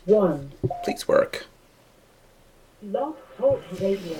1. Please work. Love Talk Radio.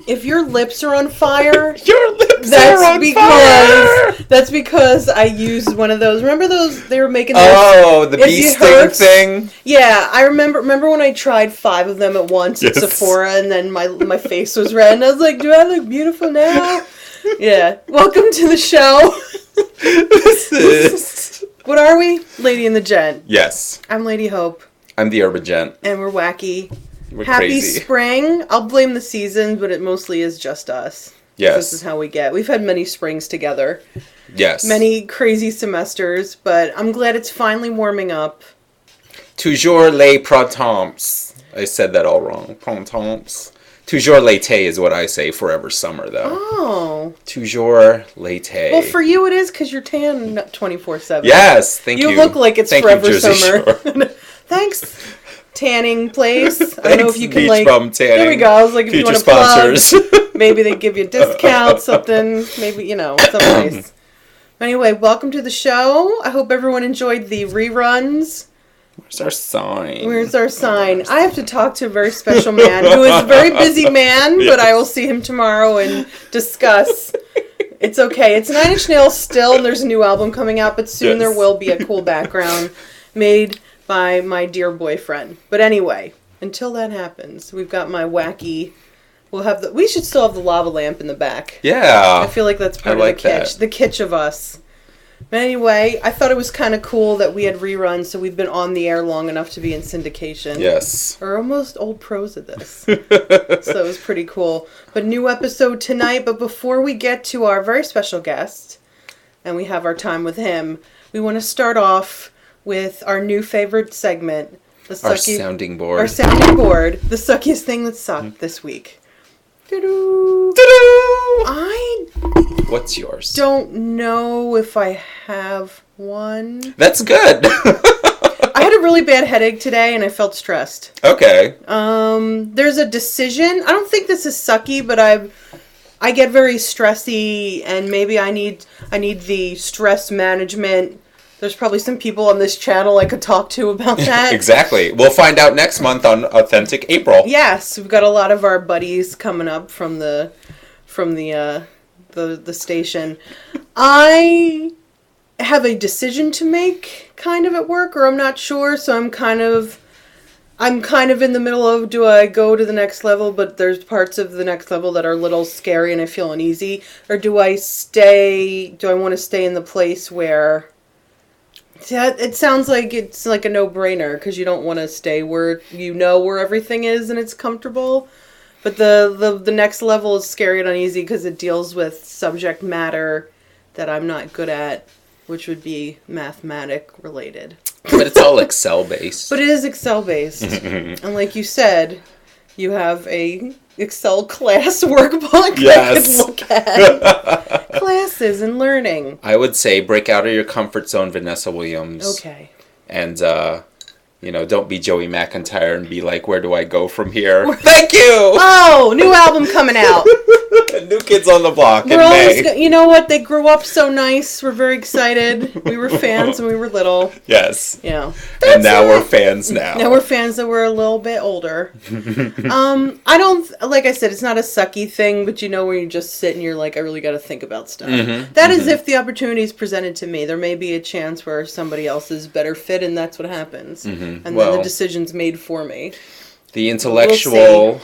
If your lips are on fire, Your lips are on fire! That's because I used one of those. Remember those? They were making those. Oh, the bee sting thing? Yeah, I remember when I tried 5 of them at once at Sephora, and then my face was red, and I was like, do I look beautiful now? Yeah. Welcome to the show. What are we? Lady and the Gent. Yes. I'm Lady Hope. I'm the Urban Gent. And we're wacky. We're Happy crazy. spring. I'll blame the season, but it mostly is just us. Yes. This is how we get. We've had many springs together. Yes. Many crazy semesters, but I'm glad it's finally warming up. Toujours les printemps. I said that all wrong. Printemps. Toujours l'été is what I say forever summer, though. Oh. Toujours l'été. Well, for you it is because you're tan 24/7. Yes, thank you. You look like it's thank forever you, Jersey summer. Shore. Thanks, tanning place. I don't know if you can Beach like. Bum Tanning. There we go. I was like, if you Future want to sponsors. plug, maybe they give you a discount, something. Maybe something nice. Anyway, welcome to the show. I hope everyone enjoyed the reruns. Where's our sign? Where's our sign? I have to talk to a very special man who is a very busy man, but I will see him tomorrow and discuss. It's okay. It's 9 Inch Nails still, and there's a new album coming out, but soon there will be a cool background made by my dear boyfriend. But anyway, until that happens, we've got my wacky. We should still have the lava lamp in the back. Yeah. I feel like that's part of the kitsch. The kitsch of us. But anyway, I thought it was kind of cool that we had reruns, so we've been on the air long enough to be in syndication. Yes. We're almost old pros at this. So it was pretty cool. But new episode tonight. But before we get to our very special guest, and we have our time with him, we want to start off with our new favorite segment. Our sounding board. Our sounding board. The suckiest thing that sucked this week. Doo-doo. Doo-doo. What's yours? Don't know if I have one. That's good. I had a really bad headache today and I felt stressed. Okay. There's a decision. I don't think this is sucky, but I get very stressy and maybe I need the stress management. There's probably some people on this channel I could talk to about that. Exactly. We'll find out next month on Authentic April. Yes, we've got a lot of our buddies coming up from the station. I have a decision to make kind of at work, or I'm not sure, so I'm kind of in the middle of, do I go to the next level, but there's parts of the next level that are a little scary and I feel uneasy, or do I want to stay in the place where it sounds like it's like a no-brainer because you don't want to stay where you know where everything is and it's comfortable. But the next level is scary and uneasy because it deals with subject matter that I'm not good at, which would be mathematic related. But it's all Excel based. But it is Excel based. And like you said, you have a Excel class workbook that I could look at. Classes and learning. I would say break out of your comfort zone, Vanessa Williams. Okay. And, don't be Joey McIntyre and be like, where do I go from here? Thank you! Oh, new album coming out. New Kids on the Block in May. You know what? They grew up so nice. We're very excited. We were fans when we were little. Yes. Yeah. And now we're fans now. Now we're fans that were a little bit older. I don't, like I said, it's not a sucky thing, but where you just sit and you're like, I really got to think about stuff. That is if the opportunity is presented to me. There may be a chance where somebody else is better fit, and that's what happens. And then the decision's made for me. The intellectual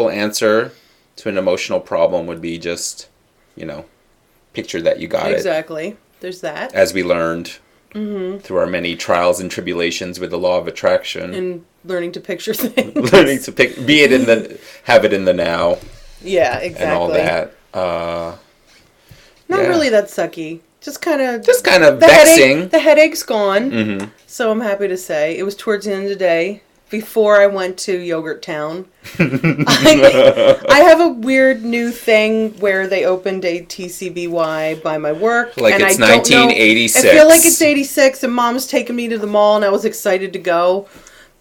answer to an emotional problem would be just, picture that you got it. Exactly. There's that. As we learned through our many trials and tribulations with the law of attraction. And learning to picture things. Have it in the now. Yeah, exactly. And all that. Not really that sucky. Just kind of vexing. The headache's gone. Mm-hmm. So I'm happy to say it was towards the end of the day before I went to Yogurt Town. I have a weird new thing where they opened a TCBY by my work. Like and it's I don't 1986. know, I feel like it's 86 and Mom's taking me to the mall and I was excited to go.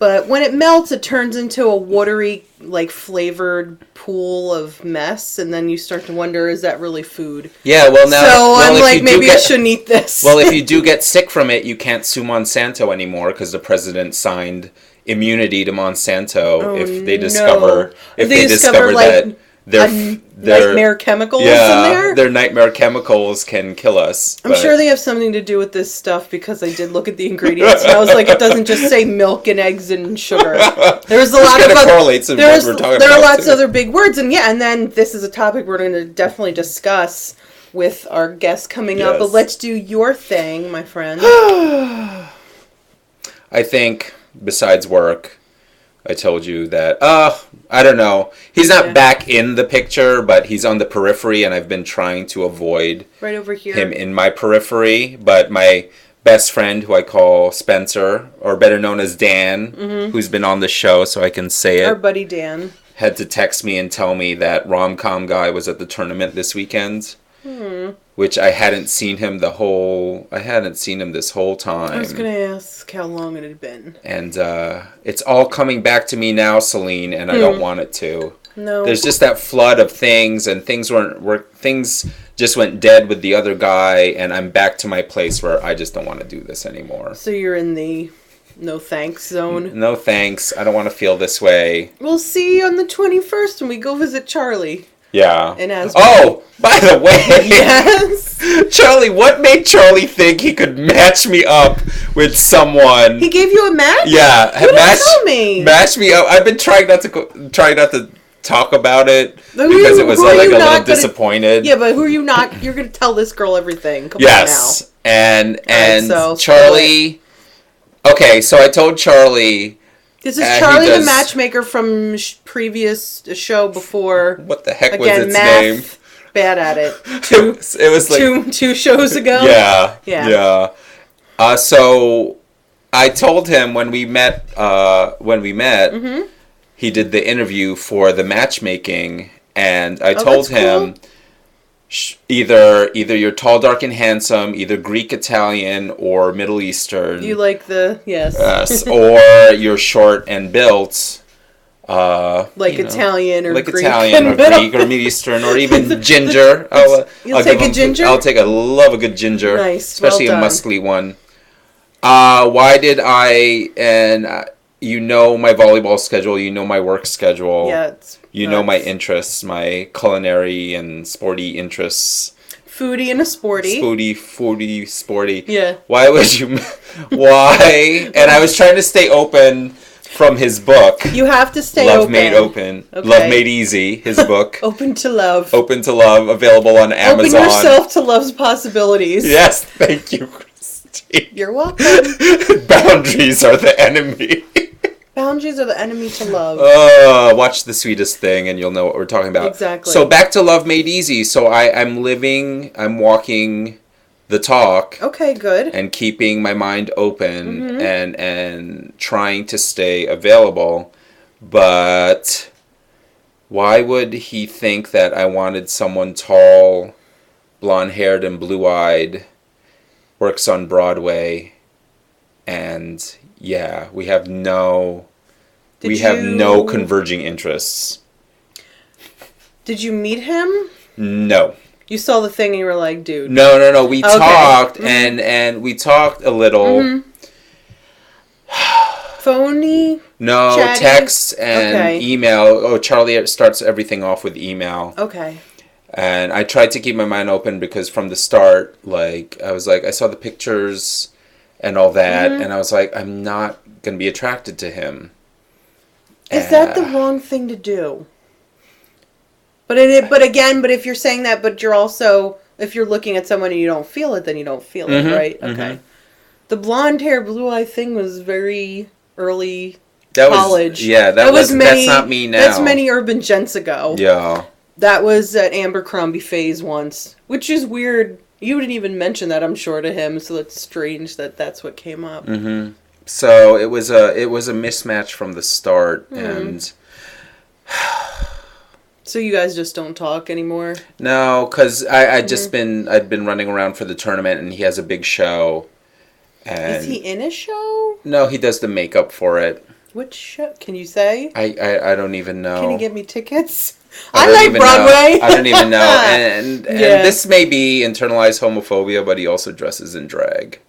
But when it melts, it turns into a watery, like, flavored pool of mess, and then you start to wonder, is that really food? Yeah, well, now... So well, I'm like, maybe I shouldn't eat this. Well, if you do get sick from it, you can't sue Monsanto anymore, because the president signed immunity to Monsanto if they discover... If they discover like, that their nightmare chemicals in there? Their nightmare chemicals can kill us. I'm sure they have something to do with this stuff because I did look at the ingredients and I was like, it doesn't just say milk and eggs and sugar. There's a lot of correlates in what we're talking about. There are lots of other big words, and then this is a topic we're going to definitely discuss with our guests coming up. But let's do your thing, my friend. I think besides work, I told you that, I don't know. He's not back in the picture, but he's on the periphery, and I've been trying to avoid right over here him in my periphery. But my best friend, who I call Spencer, or better known as Dan, who's been on the show, so I can say it. Our buddy Dan. Had to text me and tell me that rom-com guy was at the tournament this weekend. Which I hadn't seen him this whole time. I was going to ask how long it had been. And it's all coming back to me now, Celine, and I don't want it to. No. There's just that flood of things, and things just went dead with the other guy, and I'm back to my place where I just don't want to do this anymore. So you're in the no thanks zone? No thanks. I don't want to feel this way. We'll see you on the 21st when we go visit Charlie. Yeah. In Asbury. Oh, by the way. Yes. Charlie, what made Charlie think he could match me up with someone? He gave you a match? Yeah. You didn't tell me. Match me up. I've been trying not to talk about it because it was like a little disappointed. Yeah, but who are you not? You're going to tell this girl everything. Come yes. on now. And so Charlie. Okay, so I told Charlie. This is Charlie the matchmaker from previous show before. What the heck was its name? Bad at it. It was like two shows ago. Yeah. So I told him when we met. He did the interview for the matchmaking, and I told him. Cool. Either you're tall, dark, and handsome, either Greek, Italian, or Middle Eastern. You like yes. Yes, or you're short and built. Italian or like Greek. Italian or Greek or Middle Eastern or even ginger. You'll take a ginger? I love a good ginger. Nice, especially a muscly one. Why did you know my volleyball schedule, you know my work schedule. Yeah, you know my interests, my culinary and sporty interests. Foodie and a sporty. Foodie, sporty. Yeah. Why would you... Why? And I was trying to stay open from his book. You have to stay Love open. Made Open. Okay. Love Made Easy, his book. Open to love. Open to Love, available on Amazon. Open yourself to love's possibilities. Yes, thank you, Christine. You're welcome. Boundaries are the enemy. Boundaries are the enemy to love. Watch The Sweetest Thing and you'll know what we're talking about. Exactly. So back to Love Made Easy. So I'm walking the talk. Okay, good. And keeping my mind open and trying to stay available. But why would he think that I wanted someone tall, blonde-haired and blue-eyed, works on Broadway, and... Yeah, we have no converging interests. Did you meet him? No. You saw the thing and you were like, dude. No. We talked and we talked a little. Phony? No, chatty? text and email. Oh, Charlie starts everything off with email. Okay. And I tried to keep my mind open because from the start, I saw the pictures and all that, and I was like, I'm not going to be attracted to him. Is that the wrong thing to do? But if you're saying that, but you're also, if you're looking at someone and you don't feel it, then you don't feel it, right? Okay. The blonde hair, blue eye thing was very early college. That's not me now. That's many urban gents ago. Yeah. That was at Abercrombie Phase once, which is weird. You didn't even mention that, I'm sure, to him, so it's strange that that's what came up. Mm-hmm. So it was a mismatch from the start, and so you guys just don't talk anymore? No, because I'd been running around for the tournament, and he has a big show. And is he in a show? No, he does the makeup for it. Which show? Can you say? I don't even know. Can you get me tickets? I like Broadway. I don't even know. And this may be internalized homophobia, but he also dresses in drag.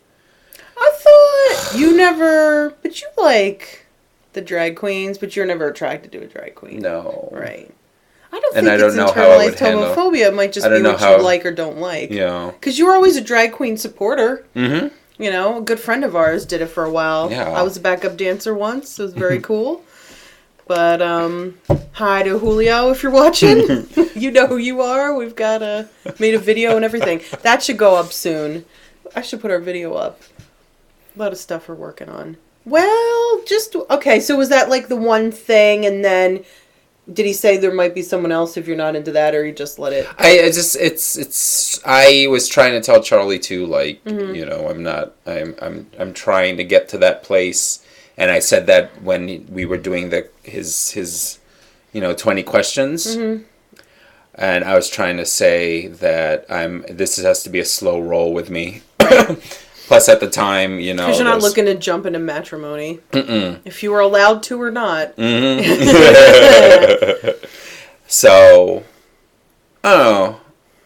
I thought you never... But you like the drag queens, but you're never attracted to a drag queen. No. Right. I don't think it's internalized homophobia. It might just be what you like or don't like. Yeah. Because you were always a drag queen supporter. Mm-hmm. You know, a good friend of ours did it for a while. Yeah. I was a backup dancer once. It was very cool. But, hi to Julio if you're watching. You know who you are. We've got made a video and everything. That should go up soon. I should put our video up. A lot of stuff we're working on. Well, okay, so was that like the one thing, and then did he say there might be someone else if you're not into that, or you just let it? I was trying to tell Charlie too, like, you know, I'm trying to get to that place, and I said that when we were doing his 20 questions, and I was trying to say that this has to be a slow roll with me. Plus, at the time, you know, because you're not looking to jump into matrimony, if you were allowed to or not. So, I don't know.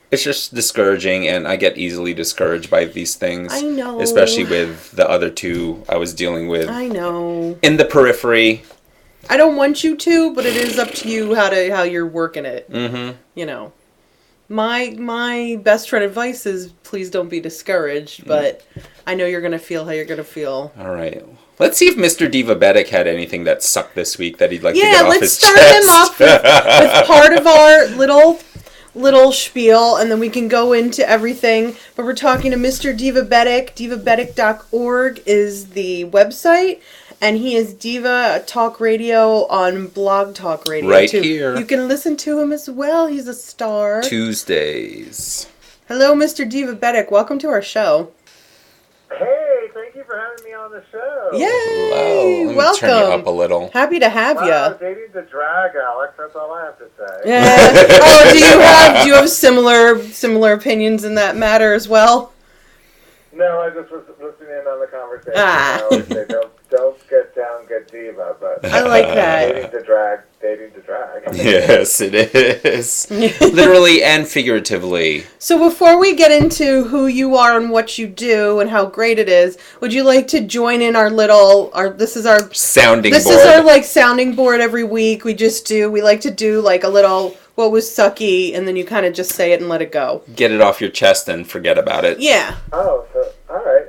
It's just discouraging, and I get easily discouraged by these things. I know. Especially with the other two I was dealing with. I know. In the periphery. I don't want you to, but it is up to you how you're working it. Mm-hmm. You know. My best friend advice is please don't be discouraged, but I know you're going to feel how you're going to feel. All right. Let's see if Mr. Divabetic had anything that sucked this week that he'd like to get off his chest. Yeah, let's start him off with part of our little spiel, and then we can go into everything. But we're talking to Mr. Divabetic. Divabetic.org is the website. And he is Diva Talk Radio on Blog Talk Radio. Right too. here. You can listen to him as well. He's a star. Tuesdays. Hello, Mr. Divabetic. Welcome to our show. Hey, thank you for having me on the show. Yay! Hello. Let me Welcome. turn you up a little. Happy to have you. Dating the drag, Alex. That's all I have to say. Yeah. Oh, do you have similar opinions in that matter as well? No, I just was listening in on the conversation. Ah. I always say don't get down, get diva, but I like that. Dating to drag. Yes, it is. Literally and figuratively. So before we get into who you are and what you do and how great it is, would you like to join in this is our sounding board. This is our sounding board every week. We like to do a little what was sucky, and then you kind of just say it and let it go. Get it off your chest and forget about it. Yeah. Oh, so all right.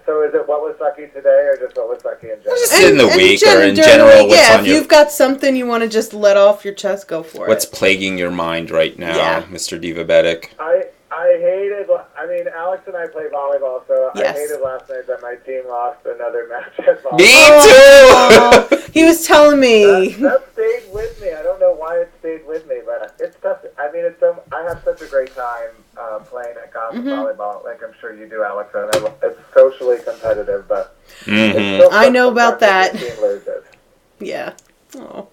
So is it what was sucky today, or just what was sucky in general? Just in the week or in general. What's on if you've got something you want to just let off your chest, go for it. What's plaguing your mind right now, Mr. Divabetic? I hated. I mean, Alex and I play volleyball, so yes. I hated last night that my team lost another match at volleyball. Me too. He was telling me. That stayed with me. I don't know why it stayed with me, but it's tough. I mean, I have such a great time playing at Gotham Volleyball, like I'm sure you do, Alex. And it's socially competitive, but it's I know about that. The team loses. Yeah. Oh.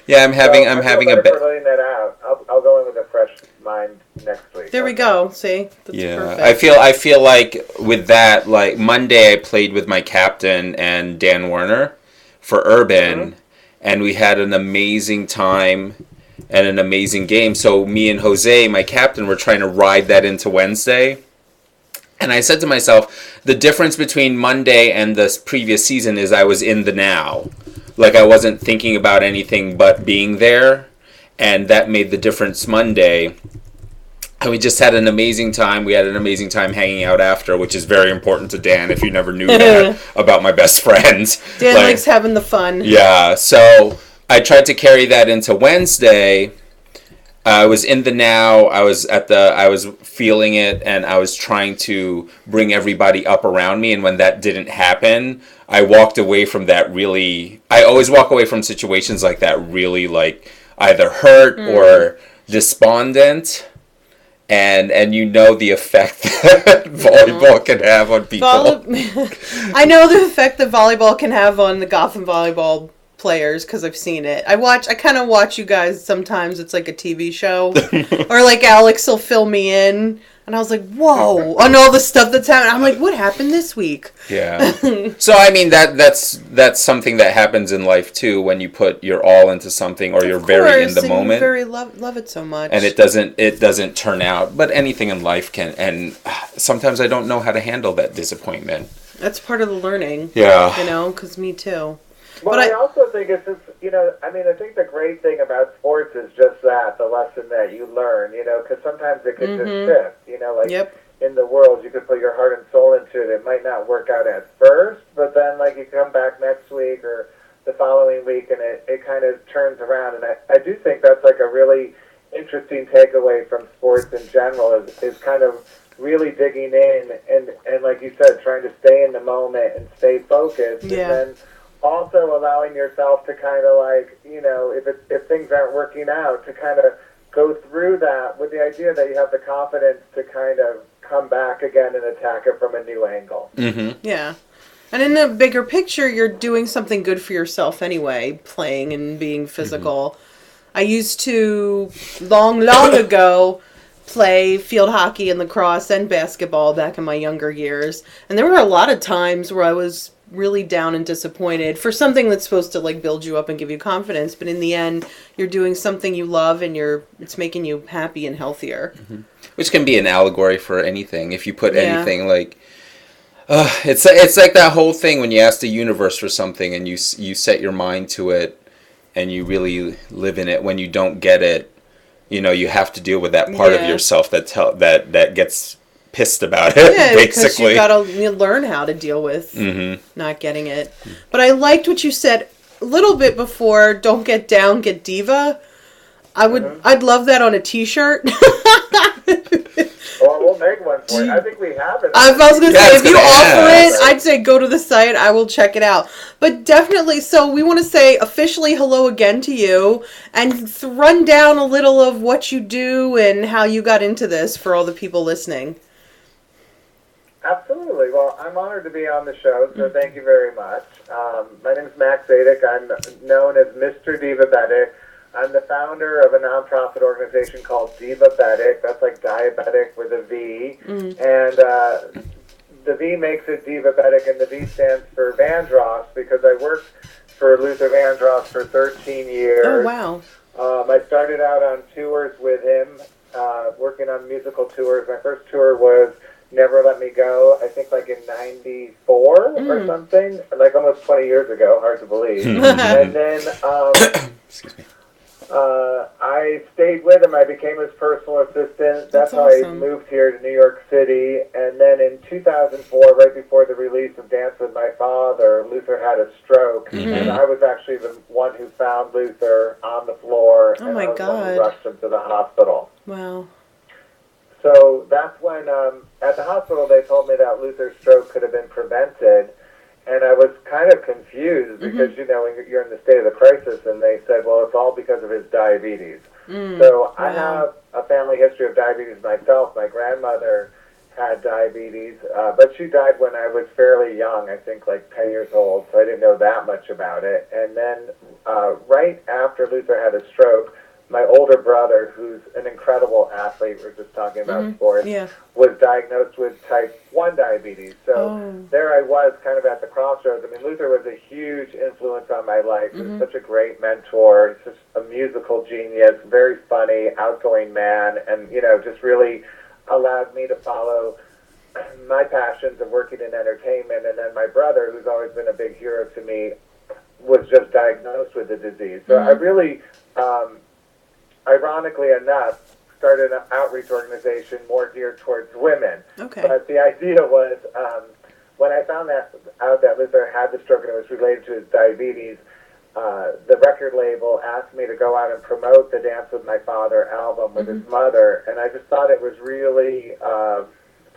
Yeah, I'm having a bit. Letting that out. I'll go in with a fresh mind next week. There we go. See, that's perfect. I feel like with that, like Monday, I played with my captain and Dan Werner for Urban, and we had an amazing time and an amazing game. So me and Jose, my captain, were trying to ride that into Wednesday. And I said to myself, the difference between Monday and the previous season is I was in the now. Like I wasn't thinking about anything but being there. And that made the difference Monday. And we just had an amazing time. We had an amazing time hanging out after, which is very important to Dan, if you never knew that about my best friend. Dan likes having the fun. Yeah, so I tried to carry that into Wednesday. I was in the now. I was feeling it, and I was trying to bring everybody up around me. And when that didn't happen, I walked away from that really. I always walk away from situations like that really, like either hurt or despondent, and you know the effect that volleyball can have on people. I know the effect that volleyball can have on the Gotham Volleyball players because I've seen it. I kind of watch you guys sometimes. It's like a TV show, or like Alex will fill me in, and I was like, "Whoa!" on all the stuff that's happening. I'm like, "What happened this week?" Yeah. So I mean that's something that happens in life too when you put your all into something or you're very in the moment. You very love it so much, and it doesn't turn out. But anything in life can, and sometimes I don't know how to handle that disappointment. That's part of the learning. Yeah. You know, because me too. Well, I also think it's just, I think the great thing about sports is just that, the lesson that you learn, because sometimes it could just shift, in the world, you could put your heart and soul into it. It might not work out at first, but then, you come back next week or the following week, and it kind of turns around. And I do think that's, a really interesting takeaway from sports in general is kind of really digging in and like you said, trying to stay in the moment and stay focused. Yeah. And then also allowing yourself to kind of if things aren't working out, to kind of go through that with the idea that you have the confidence to kind of come back again and attack it from a new angle. Mm-hmm. Yeah. And in the bigger picture, you're doing something good for yourself anyway, playing and being physical. Mm-hmm. I used to, long ago, play field hockey and lacrosse and basketball back in my younger years. And there were a lot of times where I was really down and disappointed for something that's supposed to build you up and give you confidence, but in the end you're doing something you love and it's making you happy and healthier. Mm-hmm. Which can be an allegory for anything. If you put anything it's like that whole thing when you ask the universe for something and you set your mind to it and you really live in it. When you don't get it, you have to deal with that part of yourself that gets pissed about it, basically. Because you gotta learn how to deal with not getting it. But I liked what you said a little bit before, don't get down, get diva. I'd love that on a t-shirt. Well, we'll make one for you. I think we have it. I was going to say, if you offer it, I'd say go to the site. I will check it out. But definitely, so we want to say officially hello again to you and run down a little of what you do and how you got into this for all the people listening. Absolutely. Well, I'm honored to be on the show, so thank you very much. My name is Max Szadek. I'm known as Mr. Divabetic. I'm the founder of a nonprofit organization called Divabetic. That's like diabetic with a V. And the V makes it Divabetic, and the V stands for Vandross because I worked for Luther Vandross for 13 years. Oh, wow. I started out on tours with him, working on musical tours. My first tour was Never Let Me Go, I think in 94 or something, almost 20 years ago, hard to believe. And then Excuse me. I stayed with him. I became his personal assistant. That's how awesome. I moved here to New York City. And then in 2004, right before the release of Dance with My Father, Luther had a stroke. And I was actually the one who found Luther on the floor. Oh, my I was the one God. who rushed him to the hospital. Wow. So that's when, at the hospital, they told me that Luther's stroke could have been prevented. And I was kind of confused because, when you're in the state of the crisis, and they said, well, it's all because of his diabetes. So I have a family history of diabetes myself. My grandmother had diabetes, but she died when I was fairly young, I think 10 years old, so I didn't know that much about it. And then right after Luther had a stroke, my older brother, who's an incredible athlete, we're just talking about sports, was diagnosed with type 1 diabetes. So there I was kind of at the crossroads. I mean, Luther was a huge influence on my life. He was such a great mentor, just a musical genius, very funny, outgoing man, and, just really allowed me to follow my passions of working in entertainment. And then my brother, who's always been a big hero to me, was just diagnosed with the disease. So I really... ironically enough, started an outreach organization more geared towards women. Okay. But the idea was, when I found out that Luther had the stroke and it was related to his diabetes, the record label asked me to go out and promote the Dance with My Father album with his mother, and I just thought it was really a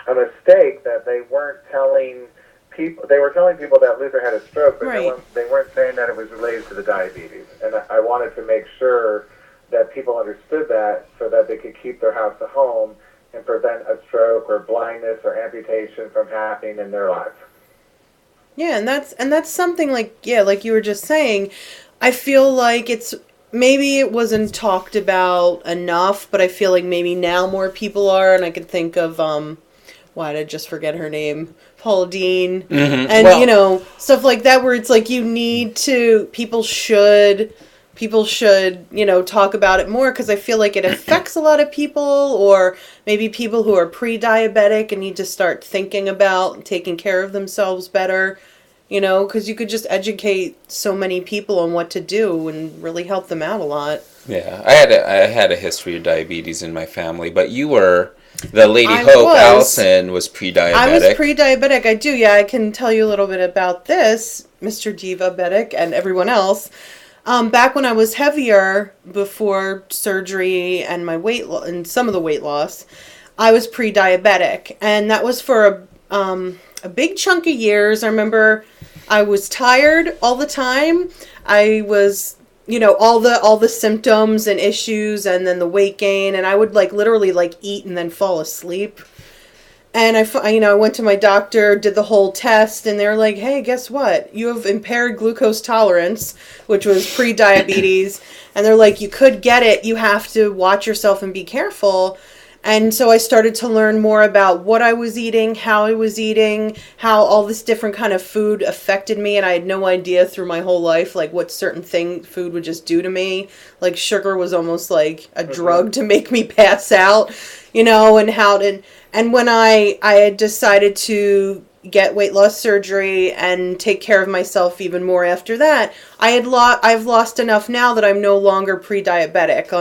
mistake that they weren't telling people. They were telling people that Luther had a stroke, but they weren't saying that it was related to the diabetes. And I wanted to make sure that people understood that so that they could keep their house a home and prevent a stroke or blindness or amputation from happening in their lives. Yeah, and that's something like you were just saying. I feel like maybe it wasn't talked about enough, but I feel like maybe now more people are, and I could think of why did I just forget her name? Paula Dean, and stuff like that, where it's like people should talk about it more, because I feel like it affects a lot of people, or maybe people who are pre-diabetic and need to start thinking about taking care of themselves better, because you could just educate so many people on what to do and really help them out a lot. Yeah, I had a history of diabetes in my family, but you were the Lady Hope. Allison was pre-diabetic. I was pre-diabetic. I do. Yeah, I can tell you a little bit about this, Mr. Divabetic and everyone else. Back when I was heavier, before surgery and my and some of the weight loss, I was pre-diabetic, and that was for a big chunk of years. I remember I was tired all the time. I was, all the symptoms and issues, and then the weight gain, and I would literally eat and then fall asleep. And I went to my doctor, did the whole test, and they're like, hey, guess what? You have impaired glucose tolerance, which was pre-diabetes. And they're like, you could get it. You have to watch yourself and be careful. And so I started to learn more about what I was eating, how I was eating, how all this different kind of food affected me. And I had no idea through my whole life, what certain food would just do to me. Like sugar was almost like a drug to make me pass out, and when I had decided to get weight loss surgery and take care of myself even more after that, I've lost enough now that I'm no longer pre-diabetic.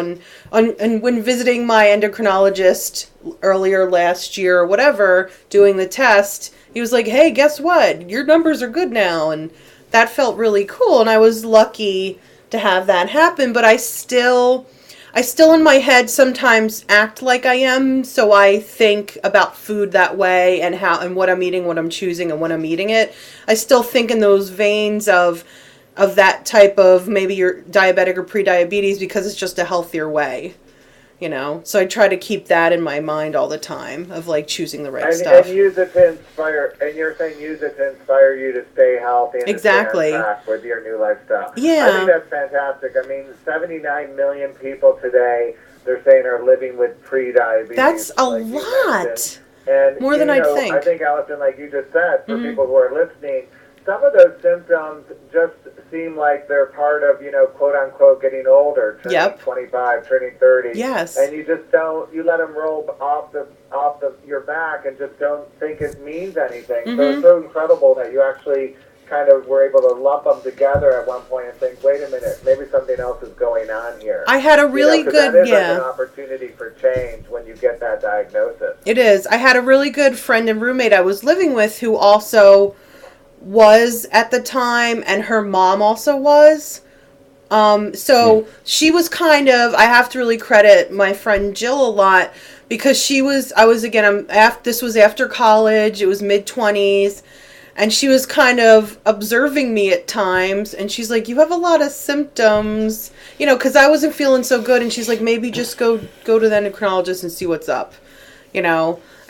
And when visiting my endocrinologist earlier last year or whatever, doing the test, he was like, hey, guess what? Your numbers are good now. And that felt really cool. And I was lucky to have that happen, but I still in my head sometimes act like I am, so I think about food that way and what I'm eating, what I'm choosing, and when I'm eating it. I still think in those veins of that type of, maybe you're diabetic or pre-diabetes, because it's just a healthier way, So I try to keep that in my mind all the time of choosing the right stuff. And use it to inspire, and you're saying use it to inspire you to stay healthy and exactly. to stay on track with your new lifestyle. Yeah. I think that's fantastic. I mean, 79 million people today, they're saying, are living with pre-diabetes. That's a lot. And more than I'd think. I think, Allison, like you just said, for people who are listening, some of those symptoms just seem like they're part of, quote unquote, getting older, turning 25, turning 30. Yes. And you just you let them roll off your back and just don't think it means anything. So it's so incredible that you actually kind of were able to lump them together at one point and think, wait a minute, maybe something else is going on here. I had a really good, that is like an opportunity for change when you get that diagnosis. It is. I had a really good friend and roommate I was living with who also was at the time, and her mom also was. So she was kind of, I have to really credit my friend Jill a lot, because this was after college, it was mid-20s, and she was kind of observing me at times, and she's like, you have a lot of symptoms, because I wasn't feeling so good, and she's like, maybe just go to the endocrinologist and see what's up,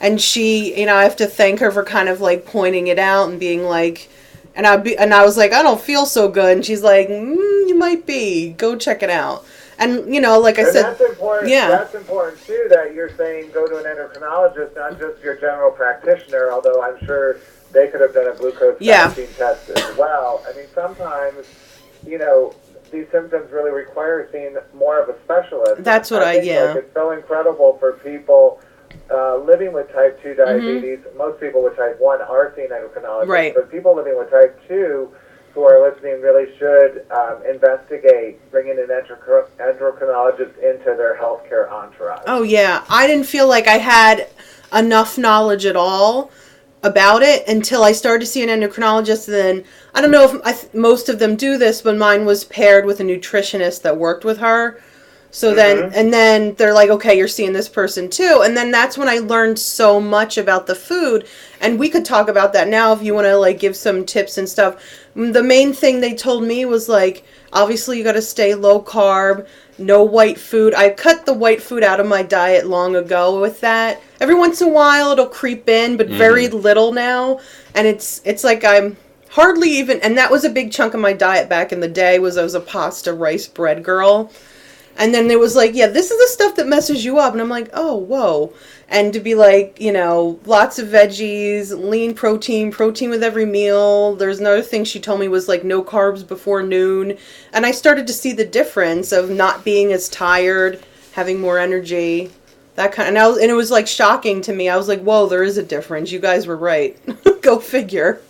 and she, I have to thank her for kind of pointing it out and being like, and I was like, I don't feel so good, and she's like, you might be, go check it out. And, like I said, that's important. Yeah. That's important, too, that you're saying go to an endocrinologist, not just your general practitioner, although I'm sure they could have done a glucose balancing test as well. I mean, sometimes, these symptoms really require seeing more of a specialist. That's what I think it's so incredible for people living with type 2 diabetes. Most people with type 1 are seeing endocrinologists. Right. But people living with type 2 who are listening really should investigate bringing an endocrinologist into their healthcare entourage. Oh, yeah. I didn't feel like I had enough knowledge at all about it until I started to see an endocrinologist. And then, I don't know if most of them do this, but mine was paired with a nutritionist that worked with her. So then they're like, okay, you're seeing this person too. And then that's when I learned so much about the food. And we could talk about that now if you want to give some tips and stuff. The main thing they told me was obviously you got to stay low carb. no white food. I cut the white food out of my diet long ago with that. Every once in a while it'll creep in, but very little now. And it's like I'm hardly even, and that was a big chunk of my diet back in the day, was I was a pasta, rice, bread girl. And then there was like, yeah, this is the stuff that messes you up. And I'm like, oh, whoa. And to be like, you know, lots of veggies, lean protein with every meal. There's another thing she told me was like no carbs before noon. And I started to see the difference of not being as tired, having more energy, that kind of, and it was like shocking to me. I was like, whoa, there is a difference. You guys were right. Go figure.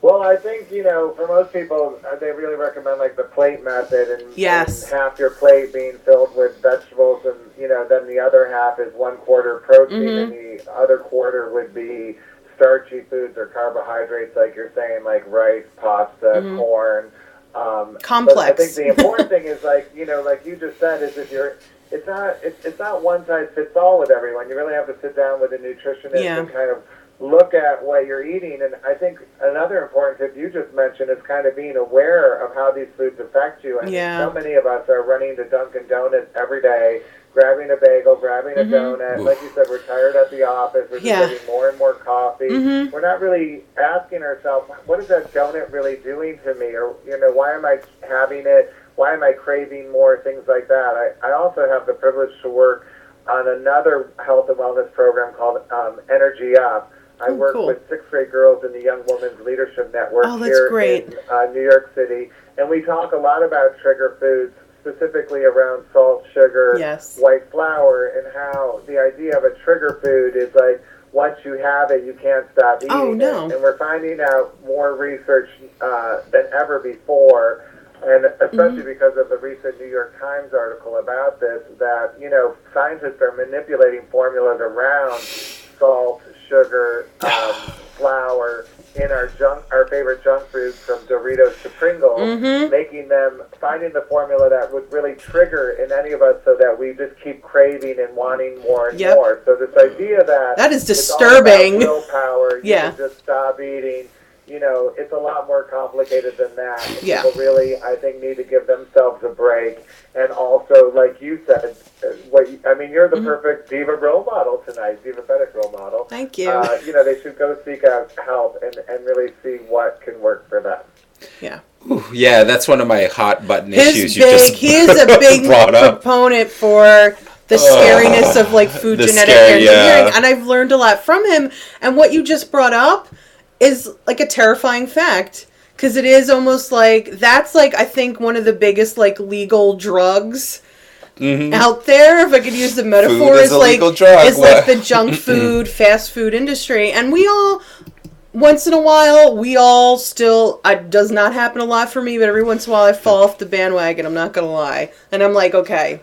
Well, I think, you know, for most people, they really recommend, like, the plate method, and, Yes. and half your plate being filled with vegetables, and, you know, then the other half is 1/4 protein, and the other quarter would be starchy foods or carbohydrates, like you're saying, like rice, pasta, corn. Complex. But I think the important thing is, like, you know, like you just said, is if you're, it's not one size fits all with everyone. You really have to sit down with a nutritionist and kind of look at what you're eating. And I think another important tip you just mentioned is kind of being aware of how these foods affect you. And so many of us are running to Dunkin' Donuts every day, grabbing a bagel, grabbing a donut. Like you said, we're tired at the office. We're just getting more and more coffee. We're not really asking ourselves, what is that donut really doing to me? Or, you know, why am I having it? Why am I craving more? Things like that. I also have the privilege to work on another health and wellness program called Energy Up. I work with 6th grade girls in the Young Women's Leadership Network here in New York City. And we talk a lot about trigger foods, specifically around salt, sugar, white flour, and how the idea of a trigger food is like, once you have it, you can't stop eating it. And we're finding out more research than ever before, and especially because of the recent New York Times article about this, that, you know, scientists are manipulating formulas around salt, sugar, flour in our favorite junk foods, from Doritos to Pringles, making them, finding the formula that would really trigger in any of us so that we just keep craving and wanting more and more. So this idea that is disturbing. It's all about willpower, you can just stop eating. You know, it's a lot more complicated than that. People really, I think, need to give themselves a break. And also, like you said, you're the perfect diva role model tonight, Divabetic role model. Thank you. You know, they should go seek out help and really see what can work for them. Yeah. Ooh, yeah, that's one of my hot button issues. He is a big proponent for the scariness of like food genetic engineering, and I've learned a lot from him. And what you just brought up is like a terrifying fact, because it is almost like, that's like, I think one of the biggest like legal drugs out there, if I could use the metaphor, is like the junk food, fast food industry. And we all, once in a while, still, it does not happen a lot for me, but every once in a while I fall off the bandwagon, I'm not gonna lie. And I'm like, okay,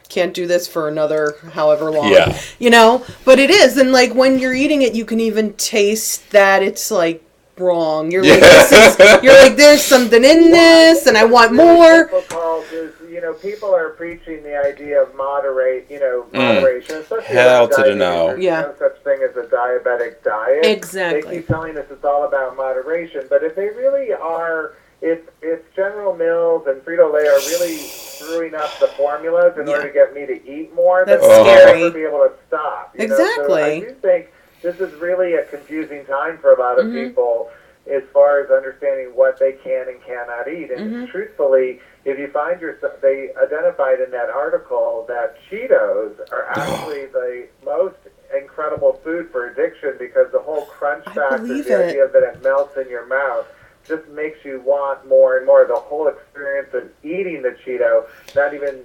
can't do this for another however long, you know, but it is. And like when you're eating it, you can even taste that it's like wrong. You're like, there's something in this and I want more. Difficult is, you know, people are preaching the idea of moderation, especially hell to the no. There's no such thing as a diabetic diet. Exactly. They keep telling us it's all about moderation, but if they really are, if General Mills and Frito-Lay are really screwing up the formulas in order to get me to eat more, then That's scary. I'll never be able to stop. You know? So I do think this is really a confusing time for a lot of people as far as understanding what they can and cannot eat. And truthfully, if you find yourself, they identified in that article that Cheetos are actually the most incredible food for addiction, because the whole crunch factor, the idea that it melts in your mouth, just makes you want more and more. The whole experience of eating the Cheeto, not even,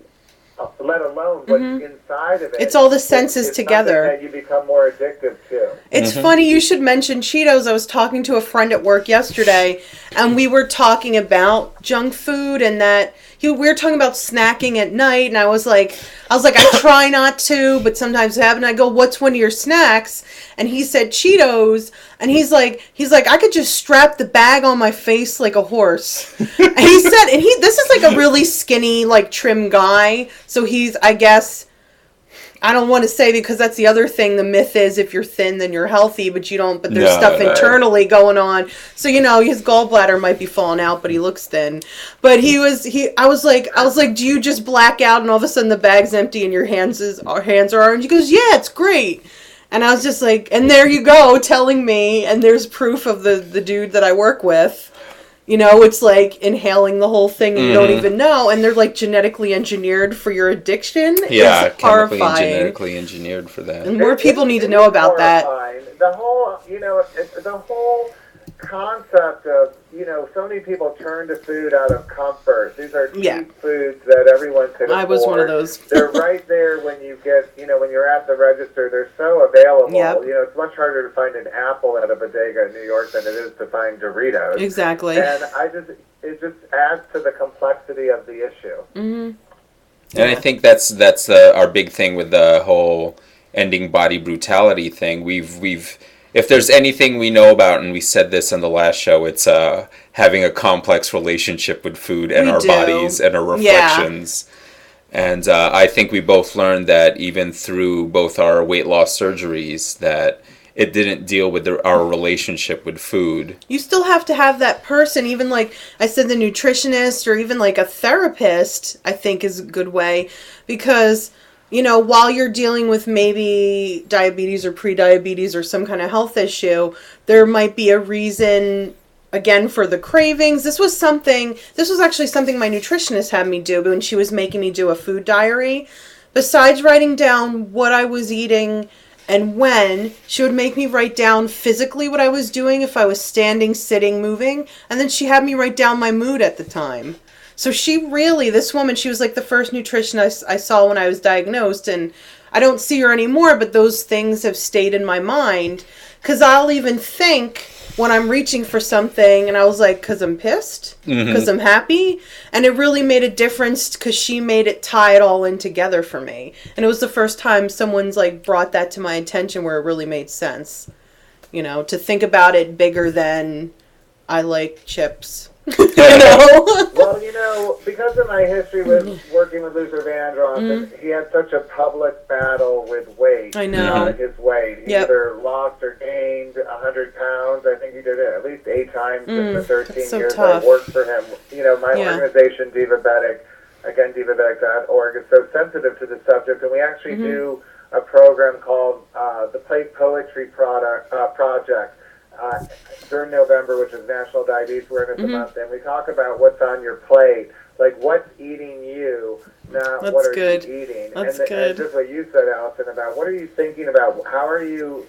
let alone what's inside of it. It's all the senses together. That you become more addictive to. It's funny you should mention Cheetos. I was talking to a friend at work yesterday, and we were talking about junk food, and that we were talking about snacking at night, and I was like, I try not to, but sometimes it happens. I go, what's one of your snacks? And he said Cheetos, and he's like, I could just strap the bag on my face like a horse. And he said, this is like a really skinny, like trim guy, so he's, I guess, I don't want to say, because that's the other thing. The myth is if you're thin, then you're healthy, but you don't. But there's stuff internally going on. So his gallbladder might be falling out, but he looks thin. But I was like, do you just black out and all of a sudden the bag's empty and your hands are orange? He goes, yeah, it's great. And I was just like, and there you go, telling me, and there's proof of the dude that I work with. It's like inhaling the whole thing and you don't even know. And they're like genetically engineered for your addiction. Yeah, it's horrifying. genetically engineered for that. And more people need to know about that. The whole, the whole concept of, so many people turn to food out of comfort. These are cheap foods that everyone could afford. I was one of those. They're right there when you get, when you're at the register. They're so available. Yep. It's much harder to find an apple at a bodega in New York than it is to find Doritos. Exactly. And it just adds to the complexity of the issue. Mm-hmm. And I think that's our big thing with the whole ending body brutality thing. We've if there's anything we know about, and we said this on the last show, it's having a complex relationship with food and our bodies and our reflections. Yeah. And I think we both learned that even through both our weight loss surgeries, that it didn't deal with our relationship with food. You still have to have that person, even like I said, the nutritionist or even like a therapist, I think is a good way, because while you're dealing with maybe diabetes or pre-diabetes or some kind of health issue, there might be a reason, again, for the cravings. This was actually something my nutritionist had me do when she was making me do a food diary. Besides writing down what I was eating and when, she would make me write down physically what I was doing, if I was standing, sitting, moving, and then she had me write down my mood at the time. So this woman, she was like the first nutritionist I saw when I was diagnosed, and I don't see her anymore, but those things have stayed in my mind, because I'll even think when I'm reaching for something, and I was like, because I'm pissed, because I'm happy, and it really made a difference, because she made it tie it all in together for me, and it was the first time someone's like brought that to my attention where it really made sense, to think about it bigger than I like chips. Well, because of my history with working with Luther Vandross, and he had such a public battle with weight. I know. His weight. He either lost or gained 100 pounds. I think he did it at least 8 times in the 13 years tough. I worked for him. My organization, Divabetic, again, Divabetic.org, is so sensitive to the subject, and we actually do a program called the Plate Poetry Project. During November, which is National Diabetes Awareness Month, and we talk about what's on your plate, like what's eating you, not what are you eating. That's and good. Just what you said, Allison, about what are you thinking about, why are you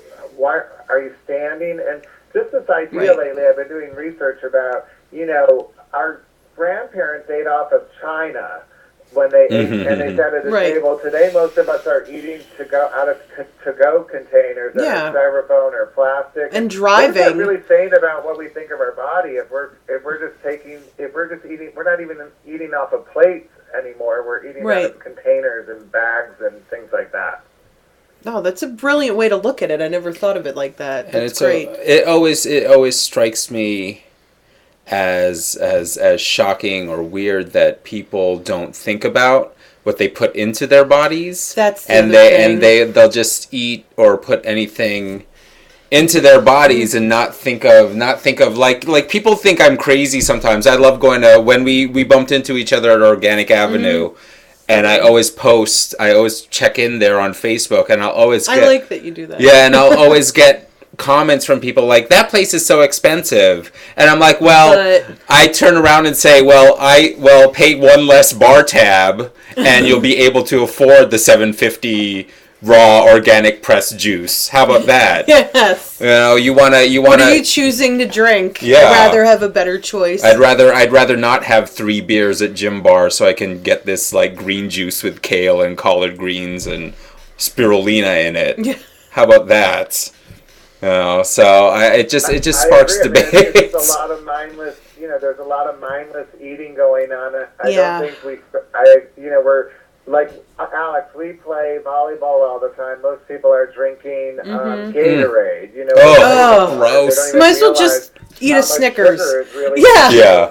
standing, and just this idea lately, I've been doing research about, our grandparents ate off of China when they ate, and they sat at the table. Today, most of us are eating out of to-go containers that are styrofoam or plastic. And driving. What is that really saying about what we think of our body? If we're just eating, we're not even eating off of plates anymore. We're eating out of containers and bags and things like that. Oh, that's a brilliant way to look at it. I never thought of it like that. That's great. It always strikes me as shocking or weird that people don't think about what they put into their bodies. That's they'll just eat or put anything into their bodies and not think of like people think I'm crazy sometimes. I love going to, when we bumped into each other at Organic Avenue, and I always check in there on Facebook, and I like that you do that. Yeah, and I'll always get comments from people like, that place is so expensive, and I'm like, I turn around and say, pay one less bar tab and you'll be able to afford the $7.50 raw organic pressed juice. How about that? Yes. You wanna what are you choosing to drink? Yeah, I'd rather have a better choice. I'd rather not have 3 beers at Gym Bar so I can get this like green juice with kale and collard greens and spirulina in it. Yeah. How about that? So it just sparks debate. There's a lot of mindless, there's a lot of mindless eating going on. I don't think we're like, Alex, we play volleyball all the time. Most people are drinking Gatorade. Gross. You might as well just eat a Snickers. Is really